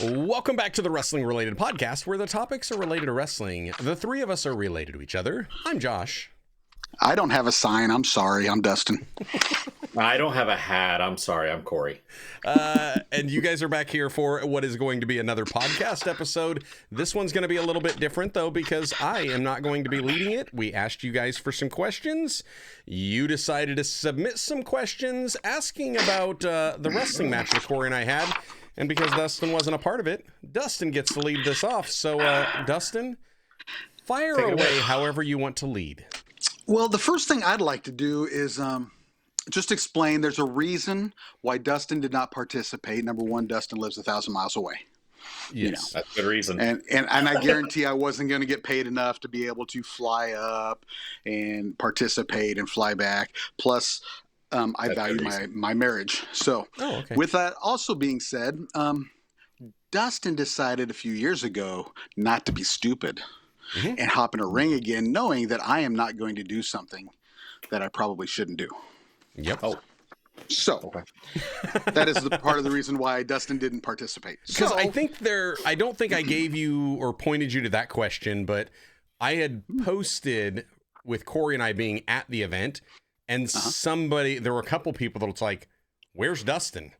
Welcome back to the Wrestling Related Podcast, where the topics are related to wrestling. The three of us are related to each other. I'm Josh. I don't have a sign. I'm sorry. I'm Dustin. I don't have a hat. I'm sorry. I'm Corey. And you guys are back here for what is going to be another podcast episode. This one's going to be a little bit different, though, because I am not going to be leading it. We asked you guys for some questions. You decided to submit some questions asking about the wrestling match that Corey and I had. And because Dustin wasn't a part of it, Dustin gets to lead this off. So, Dustin, fire away however you want to lead. Well, the first thing I'd like to do is just explain there's a reason why Dustin did not participate. Number one, Dustin lives 1,000 miles away. Yes, that's a good reason. And I guarantee I wasn't going to get paid enough to be able to fly up and participate and fly back. Plus, I value my marriage. So with that also being said, Dustin decided a few years ago not to be stupid and hop in a ring again, knowing that I am not going to do something that I probably shouldn't do. Yep. Oh. So that is the part of the reason why Dustin didn't participate. Because I don't think I gave you or pointed you to that question, but I had posted with Corey and I being at the event, and there were a couple people that was like, "Where's Dustin?"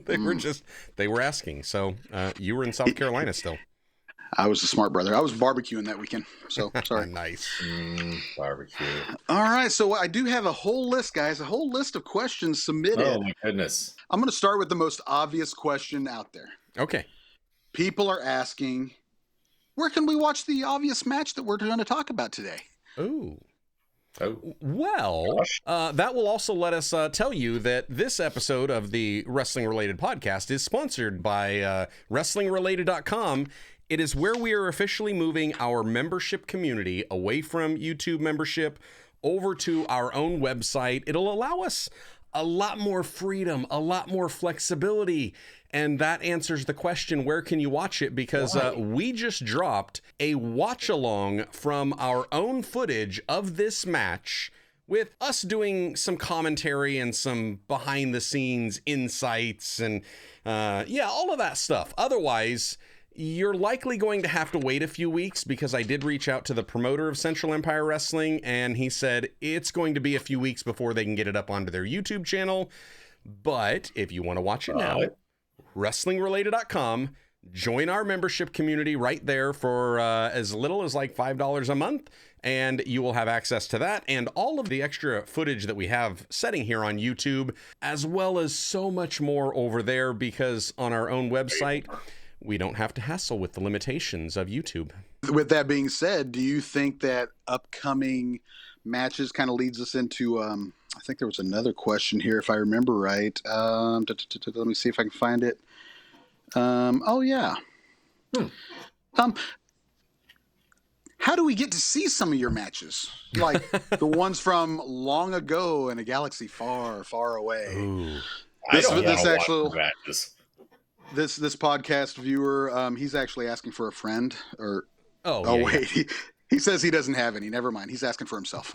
They were asking. So you were in South Carolina still. I was a smart brother. I was barbecuing that weekend. So sorry. Nice. Barbecue. All right. So I do have a whole list, guys, a whole list of questions submitted. Oh, my goodness. I'm going to start with the most obvious question out there. Okay. People are asking, where can we watch the obvious match that we're going to talk about today? Ooh. Well, that will also let us tell you that this episode of the Wrestling Related Podcast is sponsored by WrestlingRelated.com. It is where we are officially moving our membership community away from YouTube membership over to our own website. It'll allow us a lot more freedom, a lot more flexibility. And that answers the question, where can you watch it? Because we just dropped a watch along from our own footage of this match with us doing some commentary and some behind the scenes insights and all of that stuff. Otherwise, you're likely going to have to wait a few weeks, because I did reach out to the promoter of Central Empire Wrestling, and he said it's going to be a few weeks before they can get it up onto their YouTube channel. But if you want to watch it now, WrestlingRelated.com, join our membership community right there for as little as like $5 a month, and you will have access to that and all of the extra footage that we have setting here on YouTube, as well as so much more over there, because on our own website, we don't have to hassle with the limitations of YouTube. With that being said, do you think that upcoming matches kind of leads us into, I think there was another question here, if I remember right. Let me see if I can find it. How do we get to see some of your matches? Like the ones from long ago in a galaxy far, far away. Ooh. I don't want to watch matches. This podcast viewer, he's actually asking for a friend. Wait. He says he doesn't have any. Never mind. He's asking for himself.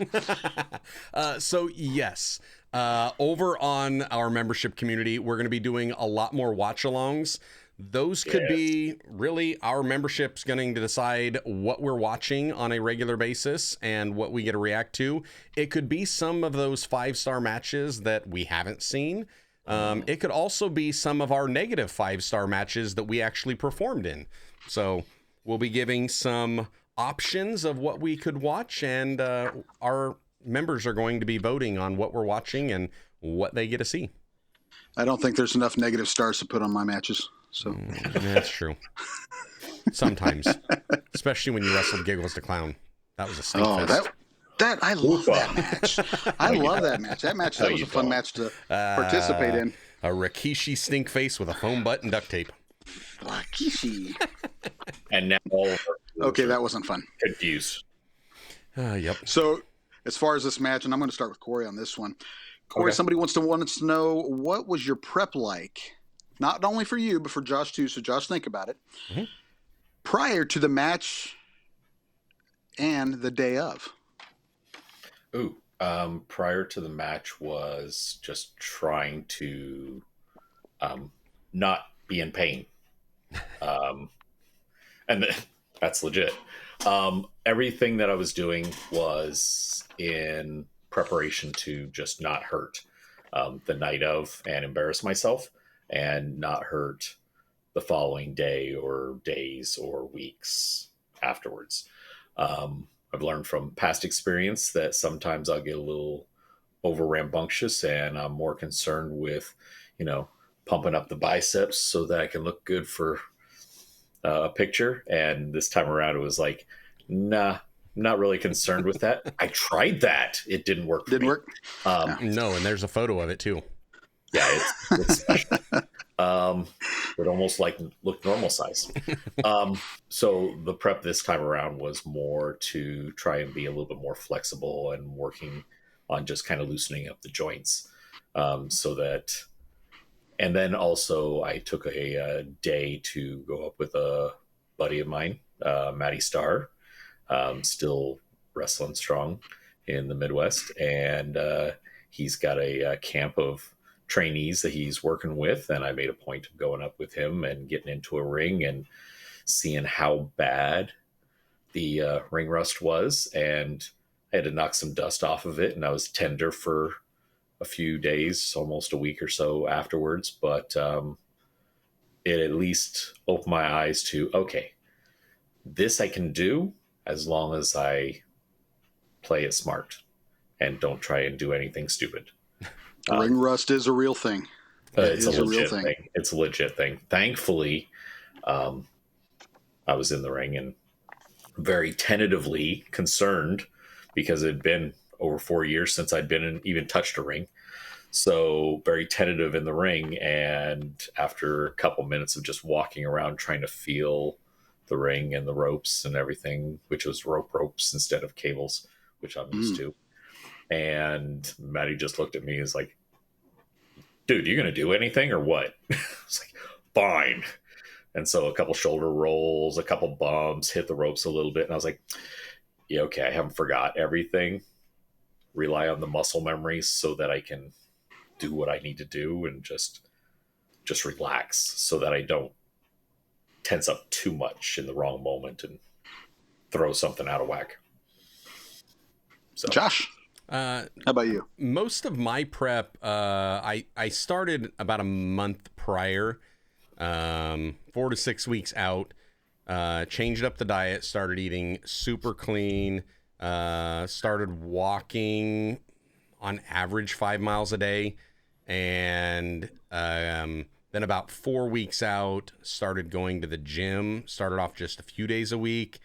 So yes, over on our membership community, we're going to be doing a lot more watch-alongs. Those could be really our membership's going to decide what we're watching on a regular basis and what we get to react to. It could be some of those 5-star matches that we haven't seen. It could also be some of our negative 5-star matches that we actually performed in. So we'll be giving some options of what we could watch, and our members are going to be voting on what we're watching and what they get to see. I don't think there's enough negative stars to put on my matches. So that's true. Sometimes, especially when you wrestled Giggles the Clown. That was a stink fest. I love that match. I love that match. That was a fun match to participate in. A Rikishi stink face with a foam butt and duct tape. Rikishi. And now all of okay, that wasn't fun. Confused. Yep. So as far as this match, and I'm going to start with Corey on this one. Corey, somebody wants to know, what was your prep like? Not only for you, but for Josh too. So Josh, think about it. Mm-hmm. Prior to the match and the day of. Prior to the match was just trying to not be in pain. And that's legit. Everything that I was doing was in preparation to just not hurt the night of and embarrass myself and not hurt the following day or days or weeks afterwards. I've learned from past experience that sometimes I'll get a little over rambunctious and I'm more concerned with, pumping up the biceps so that I can look good for a picture. And this time around, it was like, nah, I'm not really concerned with that. I tried that. It didn't work. Work? No, and there's a photo of it too. Yeah, it's special. It almost looked normal size. So the prep this time around was more to try and be a little bit more flexible and working on just kind of loosening up the joints, so that. And then also I took a day to go up with a buddy of mine, Matty Starr, still wrestling strong in the Midwest, and he's got a camp of trainees that he's working with, and I made a point of going up with him and getting into a ring and seeing how bad the ring rust was, and I had to knock some dust off of it, and I was tender for a few days, almost a week or so afterwards, but it at least opened my eyes to, okay, this I can do as long as I play it smart and don't try and do anything stupid. Ring rust is a real thing. It's a real thing. It's a legit thing. Thankfully, I was in the ring and very tentatively concerned because it had been over 4 years since I'd even touched a ring. So very tentative in the ring. And after a couple minutes of just walking around trying to feel the ring and the ropes and everything, which was ropes instead of cables, which I'm used to. And Maddie just looked at me and was like, dude, you going to do anything or what? I was like, fine. And so a couple shoulder rolls, a couple bumps, hit the ropes a little bit. And I was like, yeah, okay, I haven't forgot everything. Rely on the muscle memory so that I can do what I need to do and just relax so that I don't tense up too much in the wrong moment and throw something out of whack. So, Josh, how about you? Most of my prep, I started about a month prior, 4 to 6 weeks out, changed up the diet, started eating super clean, started walking on average 5 miles a day. And then about 4 weeks out, started going to the gym, started off just a few days a week.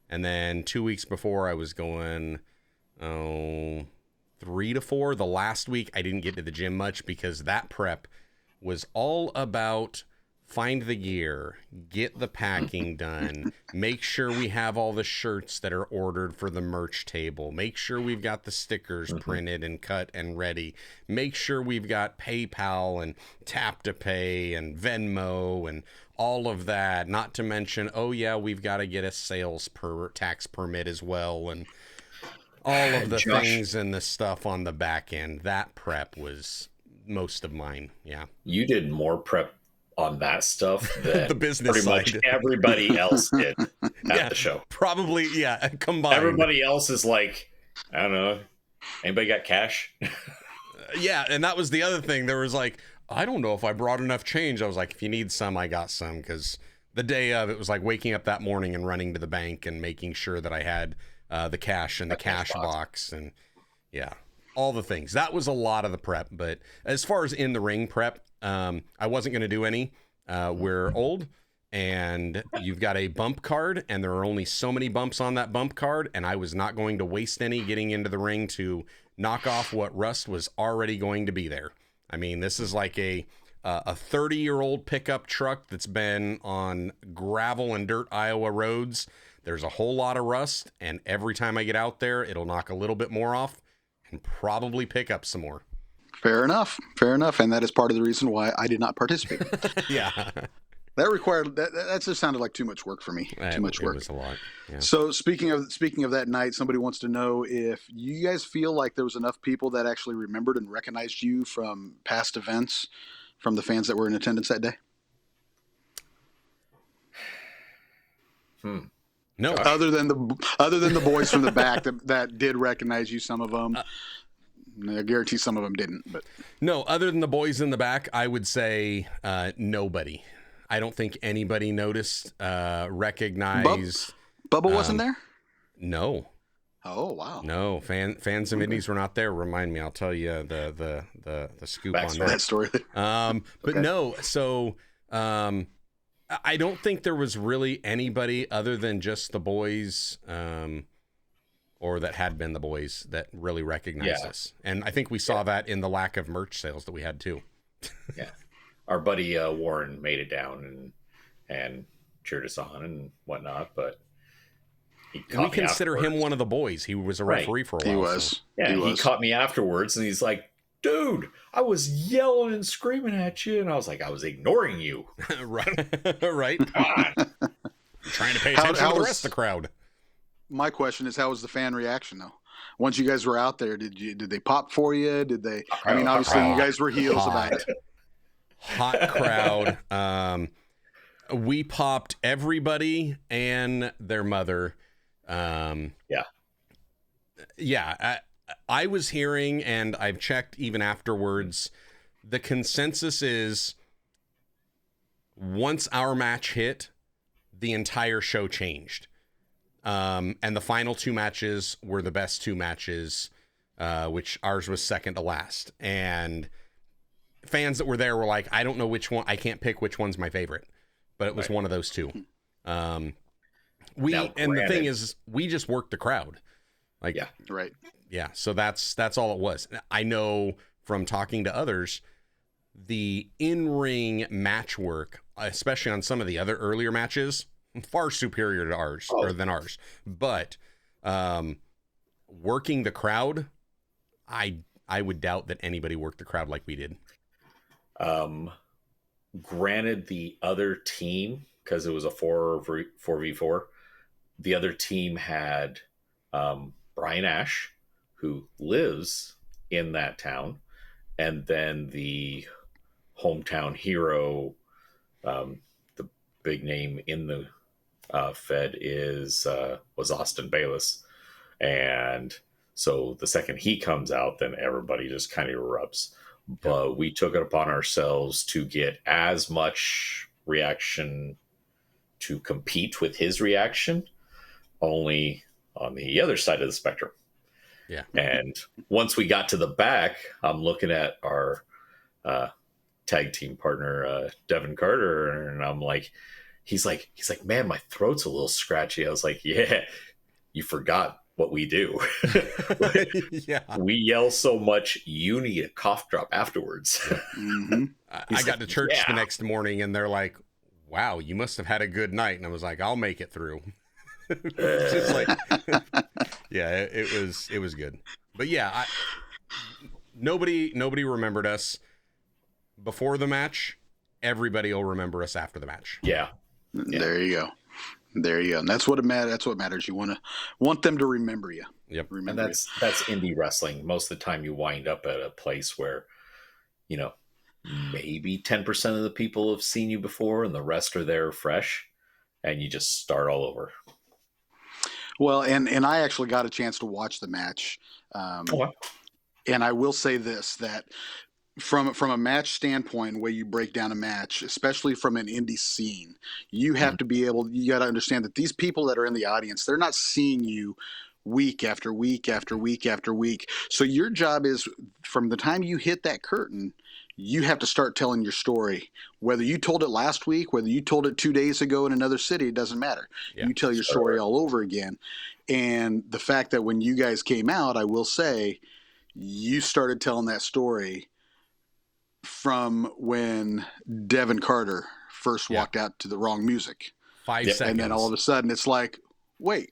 And then 2 weeks before I was going, 3 to 4. The last week I didn't get to the gym much because that prep was all about find the gear, get the packing done, make sure we have all the shirts that are ordered for the merch table, make sure we've got the stickers printed and cut and ready, make sure we've got PayPal and Tap to Pay and Venmo and all of that, not to mention, oh yeah, we've got to get a sales tax permit as well, and all of the things and the stuff on the back end. That prep was most of mine. Yeah. You did more prep on that stuff than the business pretty side. much everybody else did at the show. Probably, yeah, combined. Everybody else is like, I don't know, anybody got cash? Yeah, and that was the other thing. There was like, I don't know if I brought enough change. I was like, if you need some, I got some, because the day of, it was like waking up that morning and running to the bank and making sure that I had the cash in the cash box and yeah, all the things. That was a lot of the prep. But as far as in the ring prep, I wasn't going to do any. We're old and you've got a bump card and there are only so many bumps on that bump card. And I was not going to waste any getting into the ring to knock off what rust was already going to be there. I mean, this is like a 30-year-old pickup truck that's been on gravel and dirt Iowa roads. There's a whole lot of rust, and every time I get out there, it'll knock a little bit more off and probably pick up some more. Fair enough. And that is part of the reason why I did not participate. Yeah. That required that just sounded like too much work for me. Too much work. It was a lot. Yeah. So speaking of that night, somebody wants to know if you guys feel like there was enough people that actually remembered and recognized you from past events, from the fans that were in attendance that day. No, other than the boys from the back that did recognize you. Some of them, I guarantee some of them didn't. But no, other than the boys in the back, I would say nobody. I don't think anybody noticed, recognized. Bubba wasn't there. No. Oh wow. No, fans of Indies were not there. Remind me, I'll tell you the scoop on that story. But no, so I don't think there was really anybody other than just the boys, or that had been the boys that really recognized us. And I think we saw that in the lack of merch sales that we had too. Yeah, our buddy Warren made it down and cheered us on and whatnot, but we consider him one of the boys. He was a referee for a while. He was. So. Yeah, he caught me afterwards, and he's like, "Dude, I was yelling and screaming at you," and I was like, "I was ignoring you." Right. Come on. I'm trying to pay attention to the rest of the crowd. My question is, how was the fan reaction though? Once you guys were out there, did they pop for you? Did they? I mean, obviously you guys were heels about it. Hot crowd. We popped everybody and their mother. I was hearing, and I've checked even afterwards, the consensus is once our match hit, the entire show changed. And the final two matches were the best two matches, which ours was second to last. And fans that were there were like, I don't know which one, I can't pick which one's my favorite, but it was one of those two. And the thing is, we just worked the crowd. Like, yeah, right. Yeah. So that's all it was. I know from talking to others, the in-ring match work, especially on some of the other earlier matches, far superior to ours than ours. But working the crowd, I would doubt that anybody worked the crowd like we did. Granted, the other team, because it was a 4v4, the other team had Brian Ash, who lives in that town, and then the hometown hero, the big name in the Fed was Austin Bayless. And so the second he comes out, then everybody just kind of erupts. But we took it upon ourselves to get as much reaction to compete with his reaction, only on the other side of the spectrum. Yeah. And once we got to the back, I'm looking at our tag team partner, Devin Carter, and I'm like, he's like, man, my throat's a little scratchy. I was like, yeah, you forgot what we do. Yeah. We yell so much, you need a cough drop afterwards. Mm-hmm. I got to church the next morning and they're like, wow, you must have had a good night. And I was like, I'll make it through. It's just like, yeah, it was good. But yeah, nobody remembered us before the match. Everybody will remember us after the match. Yeah. There you go. And that's what That's what matters. You want them to remember you. Yep. And that's indie wrestling. Most of the time you wind up at a place where, maybe 10% of the people have seen you before and the rest are there fresh, and you just start all over. Well, and I actually got a chance to watch the match. And I will say this, that from a match standpoint, where you break down a match, especially from an indie scene, you have to be you got to understand that these people that are in the audience, they're not seeing you week after week after week after week. So your job is, from the time you hit that curtain, you have to start telling your story. Whether you told it last week, whether you told it 2 days ago in another city, it doesn't matter. Yeah, you tell your story all over again. And the fact that when you guys came out, I will say, you started telling that story from when Devin Carter first walked out to the wrong music. 5 seconds. And then all of a sudden it's like, wait,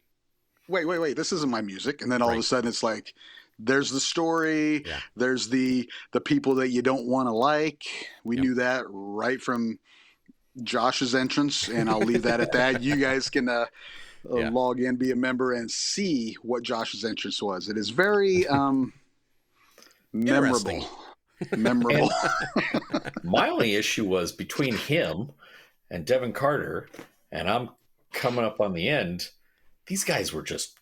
this isn't my music. And then all of a sudden it's like, there's the story. Yeah. There's the people that you don't want to like. We knew that right from Josh's entrance, and I'll leave that at that. You guys can log in, be a member, and see what Josh's entrance was. It is very memorable. Memorable. My only issue was between him and Devin Carter, and I'm coming up on the end, these guys were just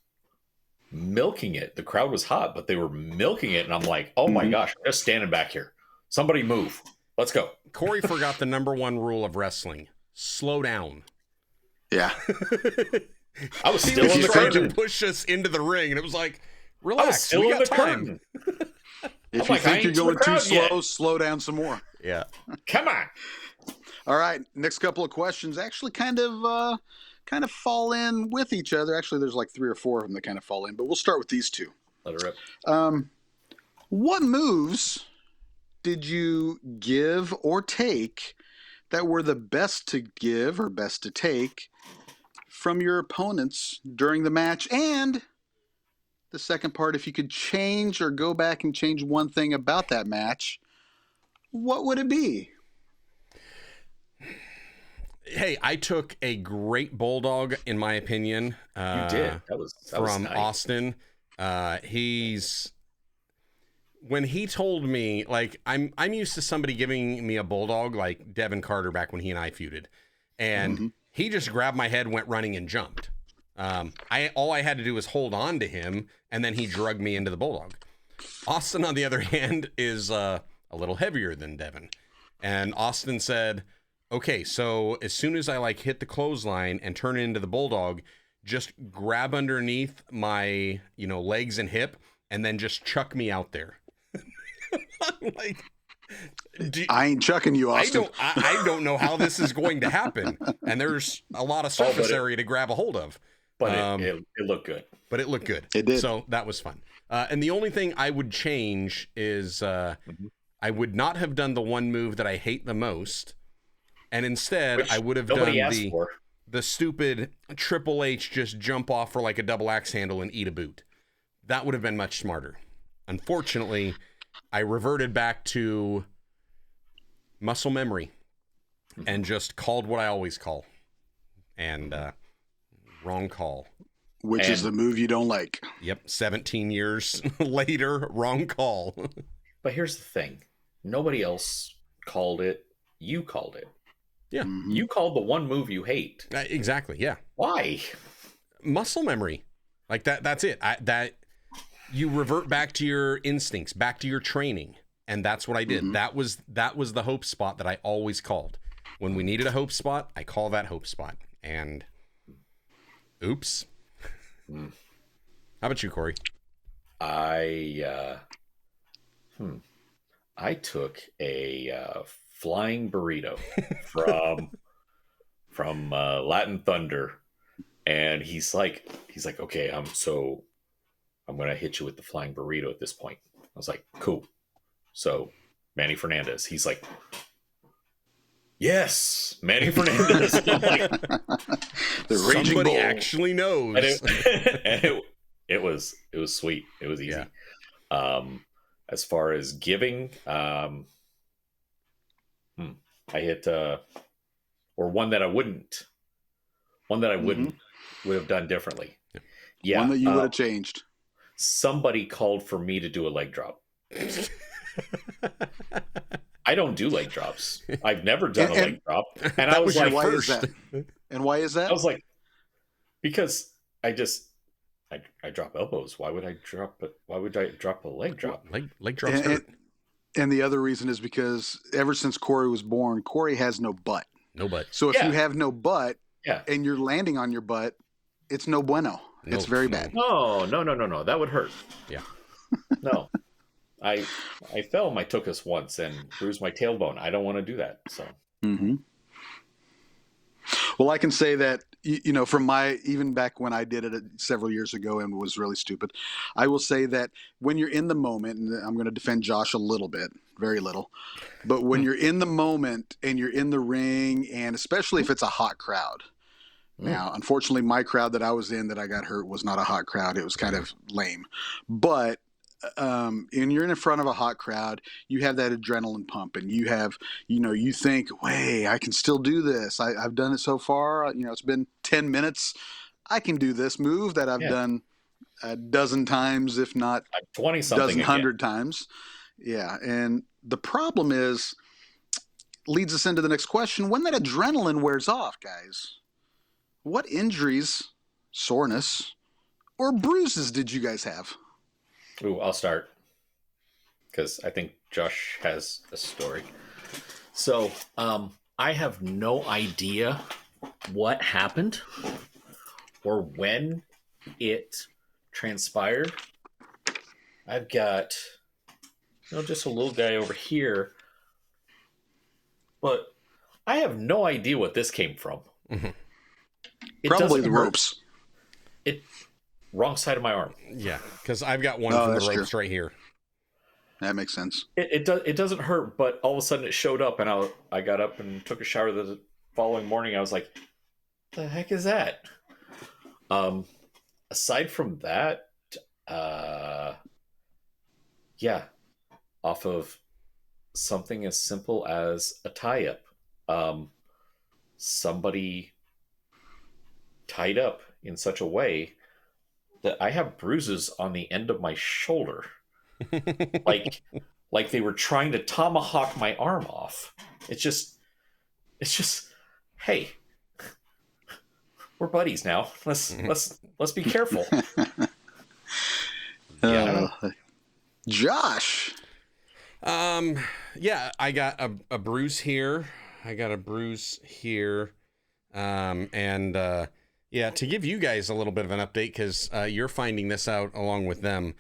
milking it. The crowd was hot, but they were milking it. And I'm like, oh my gosh, I'm just standing back here. Somebody move. Let's go. Corey forgot the number one rule of wrestling. Slow down. Yeah. I was still in the curtain. To push us into the ring, and it was like, relax, we got time. If you think you're going too slow, slow down some more. Yeah. Come on. All right. Next couple of questions actually kind of fall in with each other. Actually, there's like 3 or 4 of them that kind of fall in, but we'll start with these two. Let it rip. What moves did you give or take that were the best to give or best to take from your opponents during the match? And the second part, if you could change or go back and change one thing about that match, what would it be? Hey, I took a great bulldog, in my opinion. You did. That was from nice. Austin. When he told me, like, I'm used to somebody giving me a bulldog, like Devin Carter back when he and I feuded, and he just grabbed my head, went running, and jumped. All I had to do was hold on to him, and then he drugged me into the bulldog. Austin, on the other hand, is a little heavier than Devin, and Austin said, okay, so as soon as I like hit the clothesline and turn it into the bulldog, just grab underneath my, legs and hip, and then just chuck me out there. Like, I ain't chucking you, Austin. I don't know how this is going to happen, and there's a lot of surface area to grab a hold of. But it looked good. But it looked good. It did. So that was fun. And the only thing I would change is I would not have done the one move that I hate the most, and instead I would have done the stupid Triple H just jump off for like a double axe handle and eat a boot. That would have been much smarter. Unfortunately, I reverted back to muscle memory and just called what I always call. And wrong call. Which is the move you don't like. Yep. 17 years later, wrong call. But here's the thing. Nobody else called it. You called it. Yeah. You called the one move you hate. Exactly. Yeah. Why? Muscle memory. Like that's it. You revert back to your instincts, back to your training. And that's what I did. That was the hope spot that I always called. When we needed a hope spot, I call that hope spot. And oops. How about you, Corey? I took a flying burrito from Latin Thunder, and he's like, okay, I'm gonna hit you with the flying burrito at this point. I was like, cool. So Manny Fernandez, he's like, yes, Manny Fernandez. Like, the raging bull actually knows. And it was sweet. It was easy. Yeah. As far as giving, I hit or one that I wouldn't would have done differently. Yeah, one that you would have changed. Somebody called for me to do a leg drop. I don't do leg drops. I've never done a leg drop. And I was like, why is that? And why is that? I was like, because I drop elbows. Why would I drop a leg drop? Leg drops hurt. And the other reason is because ever since Corey was born, Corey has no butt. No butt. So if you have no butt and you're landing on your butt, it's no bueno. It's very bad. No. That would hurt. Yeah. No. I fell on my tuchus once and bruised my tailbone. I don't want to do that. So. Well, I can say that, from even back when I did it several years ago and was really stupid, I will say that when you're in the moment, and I'm going to defend Josh a little bit, very little, but when you're in the moment and you're in the ring, and especially if it's a hot crowd. Now, unfortunately, my crowd that I was in that I got hurt was not a hot crowd. It was kind of lame. But and you're in front of a hot crowd, you have that adrenaline pump, and you have, you think, "Hey, I can still do this. I've done it so far. It's been 10 minutes. I can do this move that I've done a dozen times, if not 20-something, 100 times." Yeah, and the problem leads us into the next question: when that adrenaline wears off, guys, what injuries, soreness, or bruises did you guys have? Ooh, I'll start because I think Josh has a story. So, I have no idea what happened or when it transpired. I've got, just a little guy over here, but I have no idea what this came from. Mm-hmm. Probably the ropes. Wrong side of my arm. Yeah, because I've got one from the ropes right here. That makes sense. It doesn't hurt, but all of a sudden it showed up, and I got up and took a shower the following morning. I was like, "The heck is that?" Aside from that, yeah, off of something as simple as a tie-up. Somebody tied up in such a way that I have bruises on the end of my shoulder. like they were trying to tomahawk my arm off. It's just hey, we're buddies now. Let's be careful. Josh. Yeah, I got a bruise here. Yeah, to give you guys a little bit of an update, because you're finding this out along with them.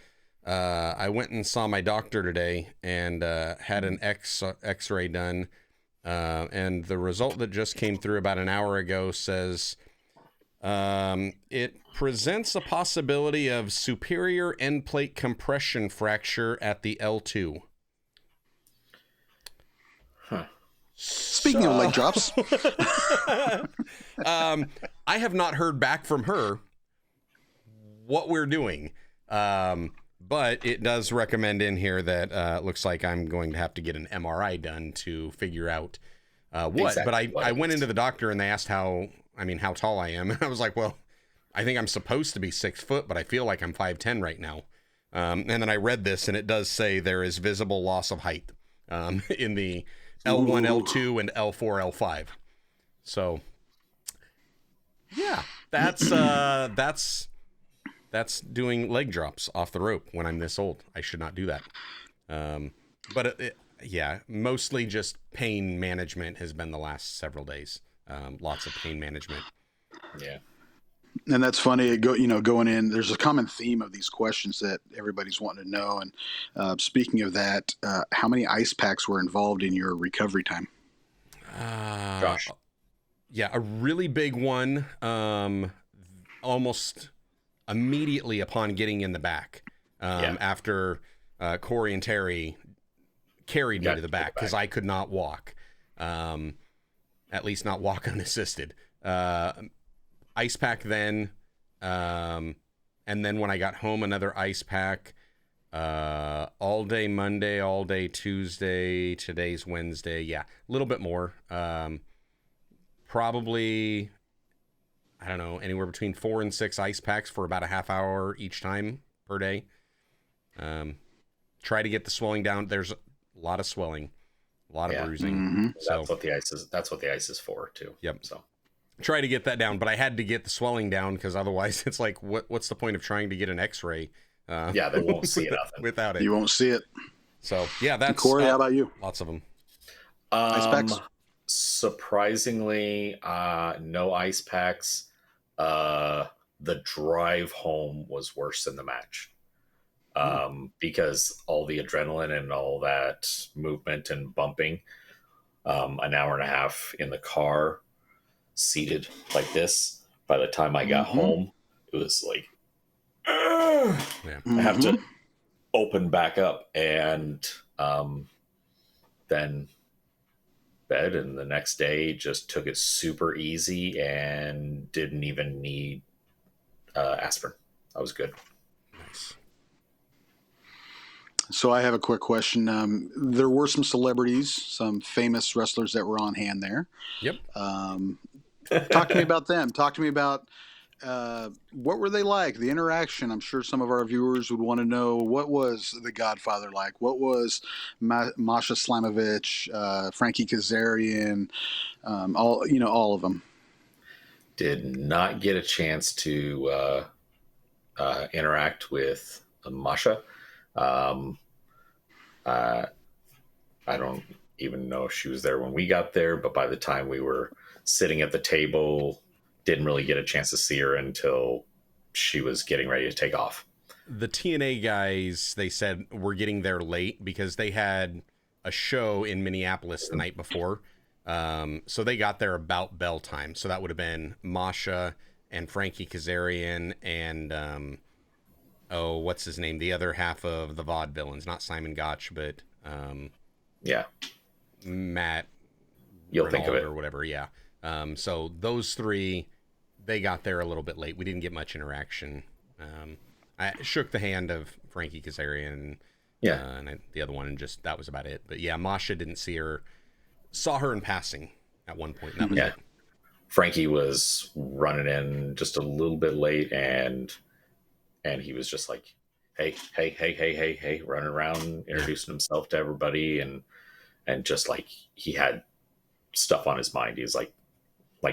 I went and saw my doctor today and had an X-ray done, and the result that just came through about an hour ago says it presents a possibility of superior end plate compression fracture at the L2. Huh. Speaking of leg drops, I have not heard back from her what we're doing. But it does recommend in here that looks like I'm going to have to get an MRI done to figure out what. Exactly. But I went into the doctor and they asked how tall I am. And I was like, well, I think I'm supposed to be 6 foot, but I feel like I'm 5'10" right now. And then I read this and it does say there is visible loss of height in the L1, L2, and L4, L5. So, yeah, that's doing leg drops off the rope when I'm this old. I should not do that. But mostly just pain management has been the last several days. Lots of pain management. Yeah. And that's funny. Going in, there's a common theme of these questions that everybody's wanting to know. And speaking of that, how many ice packs were involved in your recovery time? Josh. Yeah, a really big one. Almost immediately upon getting in the back, after Corey and Terry carried me to the back because I could not walk, at least not walk unassisted. Ice pack then, and then when I got home, another ice pack. All day Monday, all day Tuesday. Today's Wednesday. Yeah, a little bit more. Probably, I don't know, anywhere between 4 and 6 ice packs for about a half hour each time per day. Try to get the swelling down. There's a lot of swelling, a lot of bruising. Mm-hmm. So that's what the ice is for too. Yep. So try to get that down, but I had to get the swelling down because otherwise it's like, what's the point of trying to get an X-ray? They won't see it without it. You won't see it. So yeah, that's Corey. How about you? Lots of them. Ice packs. Surprisingly, no ice packs. The drive home was worse than the match, because all the adrenaline and all that movement and bumping. An hour and a half in the car, seated like this. By the time I got home, it was like, I have to open back up and then bed, and the next day just took it super easy and didn't even need aspirin. I was good. Nice. So I have a quick question. There were some celebrities, some famous wrestlers that were on hand there. Yep. Talk to me about them. Talk to me about what were they like? The interaction. I'm sure some of our viewers would want to know, what was The Godfather like? What was Masha Slamovich, Frankie Kazarian, all of them? did not get a chance to interact with Masha. I don't even know if she was there when we got there, but by the time we were sitting at the table, didn't really get a chance to see her until she was getting ready to take off. The TNA guys, they said, were getting there late because they had a show in Minneapolis the night before. So they got there about bell time. So that would have been Masha and Frankie Kazarian and, what's his name? The other half of the Vaudevillains, not Simon Gotch, but yeah, Matt. You'll Renaud think of it or whatever. Yeah. So those three, they got there a little bit late. We didn't get much interaction. I shook the hand of Frankie Kazarian, and the other one, and just that was about it. But yeah, Masha didn't see her. Saw her in passing at one point. And that was it. Frankie was running in just a little bit late, and he was just like, hey, running around, introducing himself to everybody, and just like he had stuff on his mind. He was like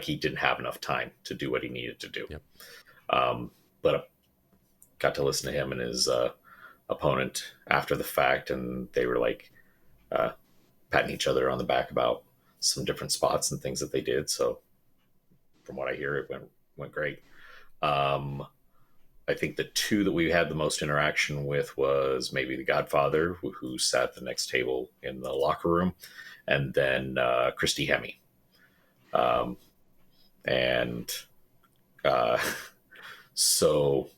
he didn't have enough time to do what he needed to do. Yep. But got to listen to him and his opponent after the fact, and they were like patting each other on the back about some different spots and things that they did. So from what I hear, it went great. I think the two that we had the most interaction with was maybe the Godfather, who sat at the next table in the locker room, and then Christy Hemme. So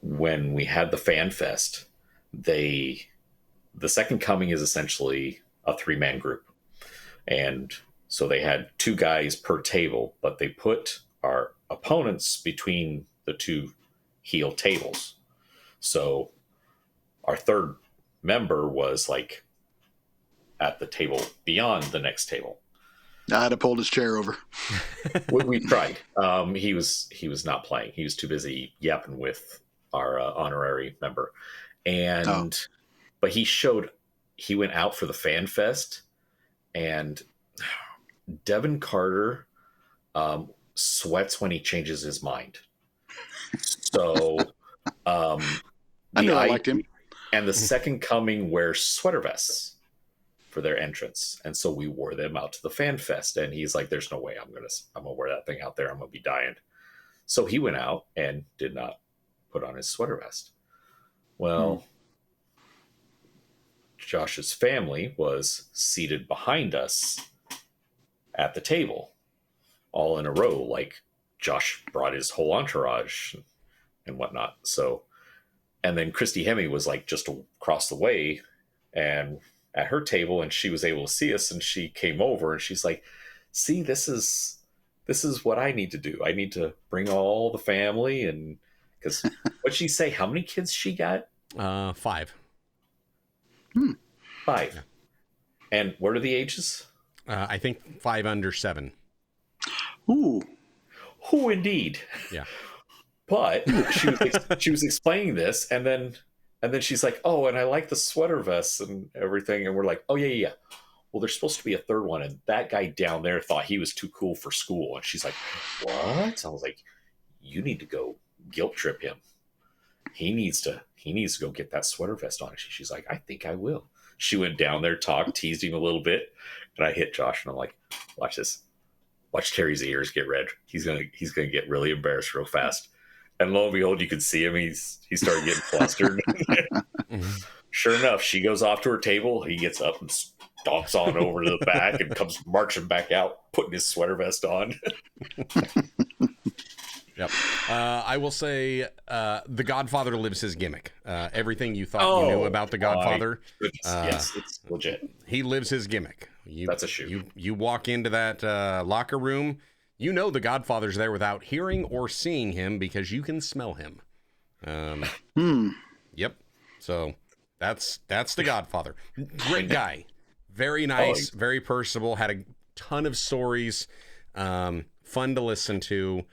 when we had the Fan Fest, the Second Coming is essentially a 3-man group. And so they had 2 guys per table, but they put our opponents between the 2 heel tables. So our third member was like at the table beyond the next table. I'd have pulled his chair over. we tried. He was not playing. He was too busy yapping with our honorary member. But he went out for the Fan Fest, and Devin Carter sweats when he changes his mind. So I knew I liked him. And the Second Coming wears sweater vests for their entrance, and so we wore them out to the Fan Fest. And he's like, "There's no way I'm gonna wear that thing out there. I'm gonna be dying." So he went out and did not put on his sweater vest. Well, Josh's family was seated behind us at the table, all in a row. Like Josh brought his whole entourage and whatnot. So, and then Christy Hemme was like just across the way and at her table, and she was able to see us, and she came over and she's like, "See, this is what I need to do. I need to bring all the family." And because what'd she say? How many kids she got? 5. 5. Yeah. And what are the ages? I think 5 under 7. Ooh. Who indeed? Yeah. But she was explaining this, and then she's like, "Oh, and I like the sweater vests and everything." And we're like, "Oh yeah. Well, there's supposed to be a third one, and that guy down there thought he was too cool for school." And she's like, "What?" I was like, "You need to go guilt trip him. He needs to go get that sweater vest on." She's like, "I think I will." She went down there, teased him a little bit, and I hit Josh, and I'm like, "Watch this. Watch Terry's ears get red. He's gonna get really embarrassed real fast." And lo and behold, you could see him. He started getting flustered. Sure enough, she goes off to her table. He gets up and stomps on over to the back and comes marching back out, putting his sweater vest on. Yep. I will say The Godfather lives his gimmick. Everything you thought you knew about The Godfather. Yes, it's legit. He lives his gimmick. That's a shoe. You walk into that locker room, you know The Godfather's there without hearing or seeing him because you can smell him. Yep. So that's The Godfather. Great guy. Very nice, very personable, had a ton of stories, fun to listen to.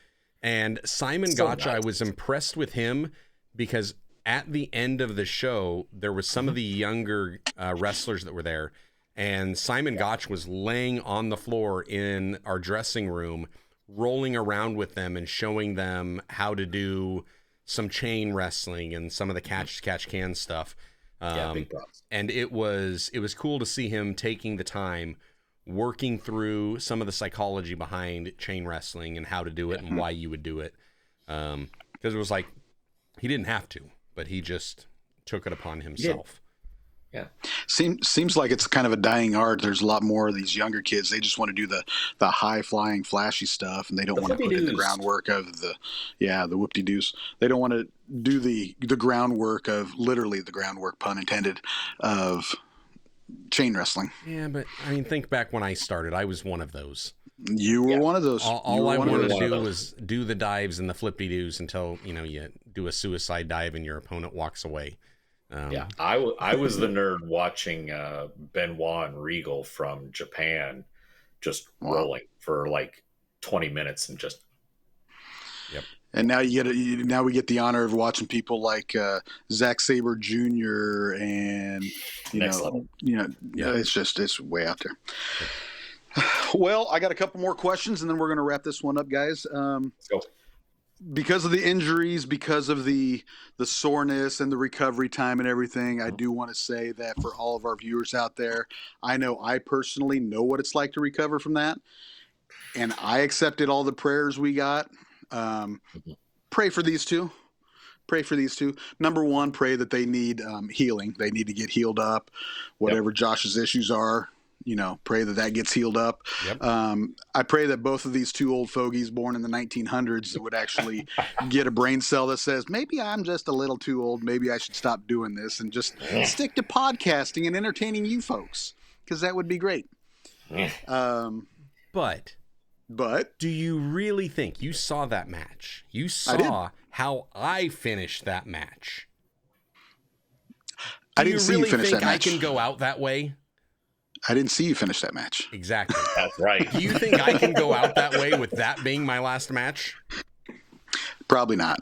And Simon Gotch, I was impressed with him because at the end of the show, there was some of the younger wrestlers that were there, and Simon Gotch was laying on the floor in our dressing room rolling around with them and showing them how to do some chain wrestling and some of the catch can stuff. Big props. And it was cool to see him taking the time working through some of the psychology behind chain wrestling and how to do it and why you would do it. Because it was like, he didn't have to, but he just took it upon himself. Yeah. Seems like it's kind of a dying art. There's a lot more of these younger kids. They just want to do the high flying, flashy stuff, and they don't want to put in the groundwork of the whoop-de-doos. They don't want to do the groundwork of, literally the groundwork, pun intended, of chain wrestling. Yeah, but I mean, think back when I started. I was one of those. You were one of those. All I wanted to do was do the dives and the flip-de-doos until, you do a suicide dive and your opponent walks away. I was the nerd watching Benoit and Regal from Japan just rolling for like 20 minutes and just. Yep. And now now we get the honor of watching people like Zack Sabre Jr. and Next level. It's way out there. Well, I got a couple more questions, and then we're going to wrap this one up, guys. Let's go. Because of the injuries, because of the soreness and the recovery time and everything, I do want to say that for all of our viewers out there, I know I personally know what it's like to recover from that, and I accepted all the prayers we got. Pray for these two. Pray for these two. Number one, pray that they need healing. They need to get healed up. Whatever Josh's issues are, pray that gets healed up. Yep. I pray that both of these two old fogies born in the 1900s would actually get a brain cell that says, maybe I'm just a little too old. Maybe I should stop doing this and just stick to podcasting and entertaining you folks, because that would be great. But do you really think you saw that match? You saw how I finished that match. I didn't see you finish that match. I can go out that way? I didn't see you finish that match. Exactly. That's right. Do you think I can go out that way with that being my last match? Probably not.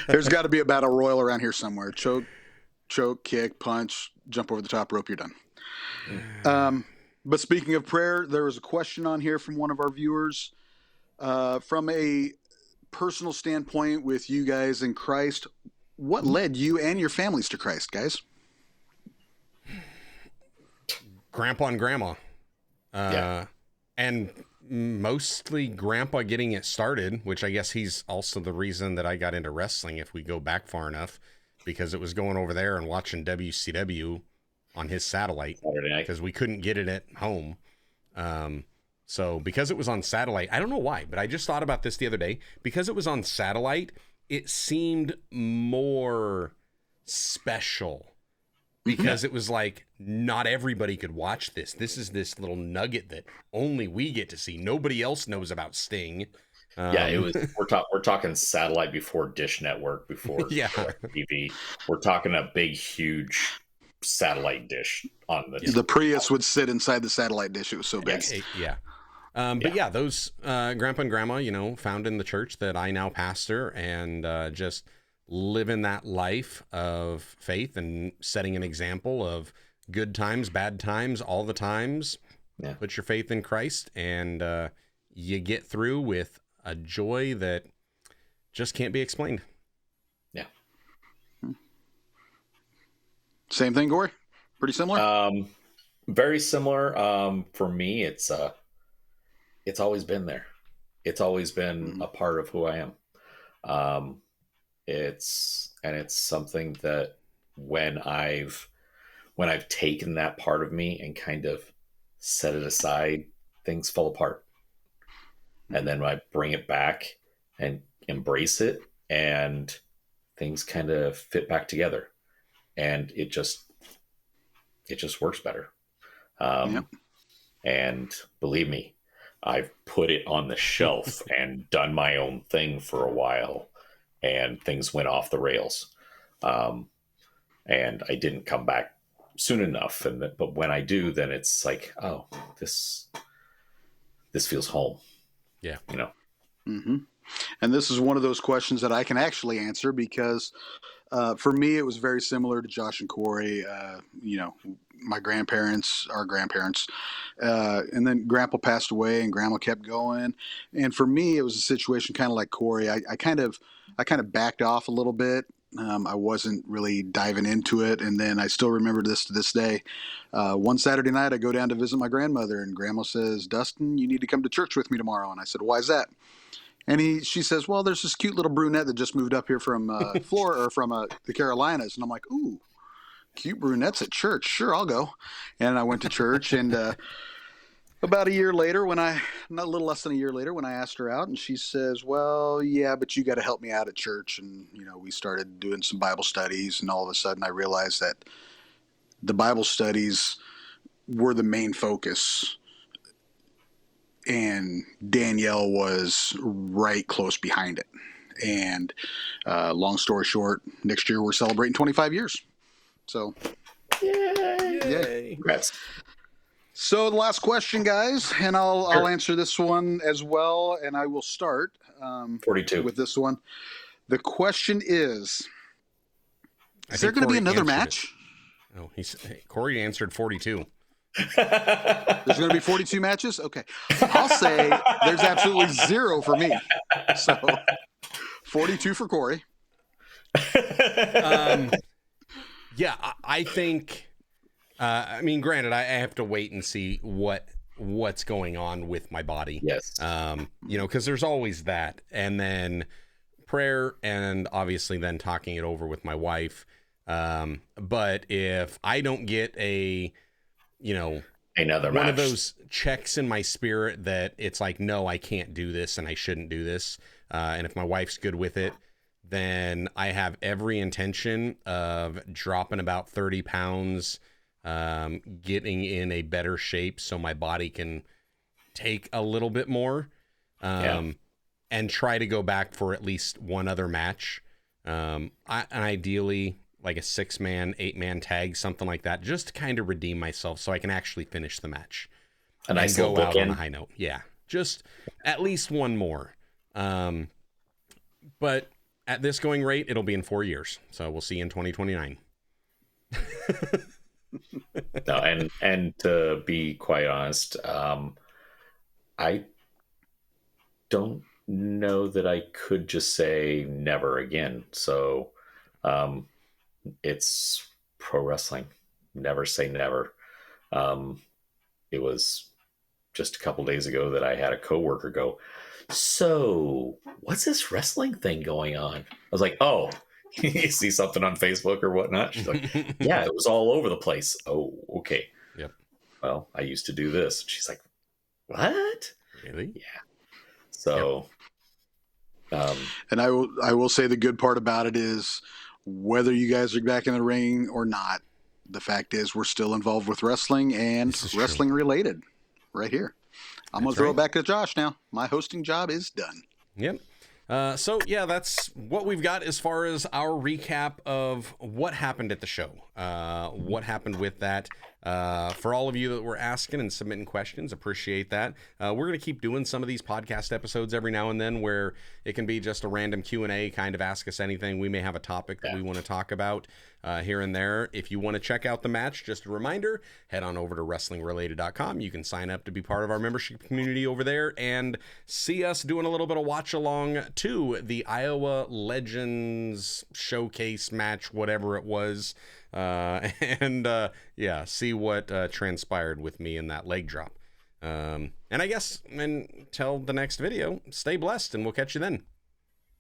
There's got to be a battle royal around here somewhere. Choke, kick, punch, jump over the top rope, you're done. But speaking of prayer, there was a question on here from one of our viewers. From a personal standpoint with you guys in Christ, what led you and your families to Christ, guys? Grandpa and Grandma. And mostly Grandpa getting it started, which I guess he's also the reason that I got into wrestling, if we go back far enough, because it was going over there and watching WCW on his satellite, because we couldn't get it at home. So because it was on satellite, I don't know why, but I just thought about this the other day. Because it was on satellite, it seemed more special, because it was like, not everybody could watch this. This is this little nugget that only we get to see. Nobody else knows about Sting. It was. We're talking satellite before Dish Network, before TV. We're talking a big, huge satellite dish on the Prius would sit inside the satellite dish. It was so big. But those Grandpa and Grandma, found in the church that I now pastor, and just living that life of faith and setting an example of good times, bad times, all the times. Yeah. Put your faith in Christ, and you get through with a joy that just can't be explained. Yeah. Same thing, Gory? Pretty similar? Very similar. For me, it's always been there. It's always been a part of who I am. It's something that when I've taken that part of me and kind of set it aside, things fall apart. And then I bring it back and embrace it, and things kind of fit back together, and it just works better. And believe me, I've put it on the shelf and done my own thing for a while, and things went off the rails. And I didn't come back soon enough. But when I do, then it's like, oh, this feels home. Yeah. And this is one of those questions that I can actually answer, because For me, it was very similar to Josh and Corey. My grandparents, our grandparents, and then Grandpa passed away, and Grandma kept going. And for me, it was a situation kind of like Corey. I kind of backed off a little bit. I wasn't really diving into it, and then I still remember this to this day. One Saturday night, I go down to visit my grandmother, and Grandma says, "Dustin, you need to come to church with me tomorrow." And I said, "Why is that?" And she says, "Well, there's this cute little brunette that just moved up here from the Carolinas." And I'm like, "Ooh, cute brunettes at church. Sure, I'll go." And I went to church, and about a year later, not a little less than a year later, when I asked her out, and she says, "Well, yeah, but you got to help me out at church." And, we started doing some Bible studies, and all of a sudden I realized that the Bible studies were the main focus. And Danielle was right close behind it. And long story short, next year we're celebrating 25 years. So, yay. Congrats. So the last question, guys, and I'll answer this one as well, and I will start 42 with this one. The question is there going to be another match? Oh, Corey answered 42. There's going to be 42 matches? Okay. I'll say there's absolutely 0 for me. So 42 for Corey. Yeah, I think, granted, I have to wait and see what's going on with my body. Yes. Because there's always that. And then prayer, and obviously then talking it over with my wife. But if I don't get another one match, of those checks in my spirit that it's like, no, I can't do this and I shouldn't do this. And if my wife's good with it, then I have every intention of dropping about 30 pounds, getting in a better shape so my body can take a little bit more, and try to go back for at least one other match. And ideally like a 6-man, 8-man tag, something like that, just to kind of redeem myself so I can actually finish the match. A nice and go out on a high note. Yeah, just at least one more. But at this going rate, it'll be in 4 years. So we'll see you in 2029. No, and to be quite honest, I don't know that I could just say never again. So it's pro wrestling. Never say never. It was just a couple days ago that I had a coworker go, "So what's this wrestling thing going on?" I was like, "Oh, you see something on Facebook or whatnot?" She's like, "Yeah, it was all over the place." "Oh, okay." Yep. "Well, I used to do this." She's like, "What?" Really? Yeah. So, yep. And I will say the good part about it is, whether you guys are back in the ring or not, the fact is we're still involved with wrestling and wrestling related right here. I'm going to throw it back to Josh now. My hosting job is done. Yep. So, yeah, that's what we've got as far as our recap of what happened at the show. What happened with that. For all of you that were asking and submitting questions, appreciate that. We're going to keep doing some of these podcast episodes every now and then where it can be just a random Q&A, kind of ask us anything. We may have a topic that we want to talk about here and there. If you want to check out the match, just a reminder, head on over to wrestlingrelated.com. You can sign up to be part of our membership community over there and see us doing a little bit of watch along to the Iowa Legends showcase match, whatever it was. And see what transpired with me in that leg drop. And I guess until the next video, stay blessed and we'll catch you then.